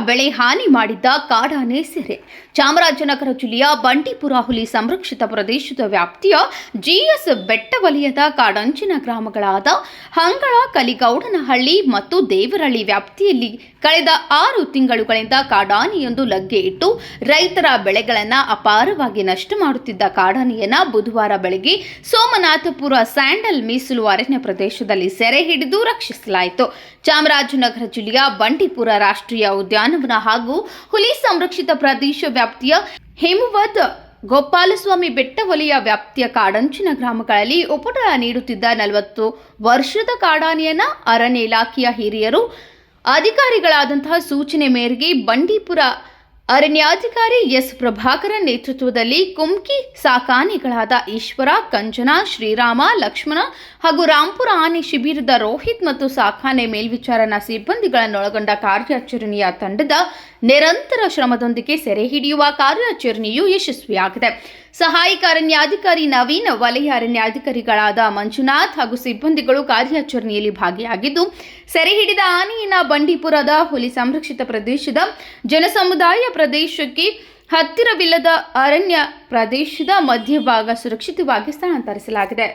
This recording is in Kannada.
ಬೆಳೆ ಹಾನಿ ಮಾಡಿದ್ದ ಕಾಡಾನೆ ಸೆರೆ. ಚಾಮರಾಜನಗರ ಜಿಲ್ಲೆಯ ಬಂಡೀಪುರ ಹುಲಿ ಸಂರಕ್ಷಿತ ಪ್ರದೇಶದ ವ್ಯಾಪ್ತಿಯ ಜಿಎಸ್ ಬೆಟ್ಟ ವಲಯದ ಕಾಡಂಚಿನ ಗ್ರಾಮಗಳಾದ ಹಂಗಳ, ಕಲಿಗೌಡನಹಳ್ಳಿ ಮತ್ತು ದೇವರಹಳ್ಳಿ ವ್ಯಾಪ್ತಿಯಲ್ಲಿ ಕಳೆದ 6 ತಿಂಗಳುಗಳಿಂದ ಕಾಡಾನೆಯೊಂದು ಲಗ್ಗೆ ಇಟ್ಟು ರೈತರ ಬೆಳೆಗಳನ್ನು ಅಪಾರವಾಗಿ ನಷ್ಟ ಮಾಡುತ್ತಿದ್ದ ಕಾಡಾನೆಯನ್ನು ಬುಧವಾರ ಬೆಳಗ್ಗೆ ಸೋಮನಾಥಪುರ ಸ್ಯಾಂಡಲ್ ಮೀಸಲು ಅರಣ್ಯ ಪ್ರದೇಶದಲ್ಲಿ ಸೆರೆ ಹಿಡಿದು ರಕ್ಷಿಸಲಾಯಿತು. ಚಾಮರಾಜನಗರ ಜಿಲ್ಲೆಯ ಬಂಡೀಪುರ ರಾಷ್ಟ್ರೀಯ ಉದ್ಯಾನವನ ಹಾಗೂ ಹುಲಿ ಸಂರಕ್ಷಿತ ಪ್ರದೇಶ ವ್ಯಾಪ್ತಿಯ ಹೇಮವದ್ ಗೋಪಾಲಸ್ವಾಮಿ ಬೆಟ್ಟ ವಲಯ ವ್ಯಾಪ್ತಿಯ ಕಾಡಂಚಿನ ಗ್ರಾಮಗಳಲ್ಲಿ ಉಪಟಳ ನೀಡುತ್ತಿದ್ದ 40 ವರ್ಷದ ಕಾಡಾನೆಯನ್ನ ಅರಣ್ಯ ಇಲಾಖೆಯ ಹಿರಿಯರು ಅಧಿಕಾರಿಗಳಾದಂತಹ ಸೂಚನೆ ಮೇರೆಗೆ ಬಂಡೀಪುರ ಅರಣ್ಯಾಧಿಕಾರಿ ಎಸ್ ಪ್ರಭಾಕರನ್ ನೇತೃತ್ವದಲ್ಲಿ ಕುಮ್ಕಿ ಸಾಕಾನೆಗಳಾದ ಈಶ್ವರ, ಕಂಚನ, ಶ್ರೀರಾಮ, ಲಕ್ಷ್ಮಣ ಹಾಗೂ ರಾಂಪುರ ಆನೆ ಶಿಬಿರದ ರೋಹಿತ್ ಮತ್ತು ಸಾಕಾನೆ ಮೇಲ್ವಿಚಾರಣಾ ಸಿಬ್ಬಂದಿಗಳನ್ನೊಳಗೊಂಡ ಕಾರ್ಯಾಚರಣೆಯ ತಂಡದ ನಿರಂತರ ಶ್ರಮದೊಂದಿಗೆ ಸೆರೆ ಹಿಡಿಯುವ ಕಾರ್ಯಾಚರಣೆಯು ಯಶಸ್ವಿಯಾಗಿದೆ. ಸಹಾಯಕ ಅರಣ್ಯಾಧಿಕಾರಿ ನವೀನ್, ವಲಯ ಅರಣ್ಯಾಧಿಕಾರಿಗಳಾದ ಮಂಜುನಾಥ್ ಹಾಗೂ ಸಿಬ್ಬಂದಿಗಳು ಕಾರ್ಯಾಚರಣೆಯಲ್ಲಿ ಭಾಗಿಯಾಗಿದ್ದು, ಸೆರೆ ಹಿಡಿದ ಆನೆಯನ್ನು ಬಂಡೀಪುರದ ಹುಲಿ ಸಂರಕ್ಷಿತ ಪ್ರದೇಶದ ಜನಸಮುದಾಯ ಪ್ರದೇಶಕ್ಕೆ ಹತ್ತಿರವಿಲ್ಲದ ಅರಣ್ಯ ಪ್ರದೇಶದ ಮಧ್ಯಭಾಗ ಸುರಕ್ಷಿತವಾಗಿ ಸ್ಥಳಾಂತರಿಸಲಾಗಿದೆ.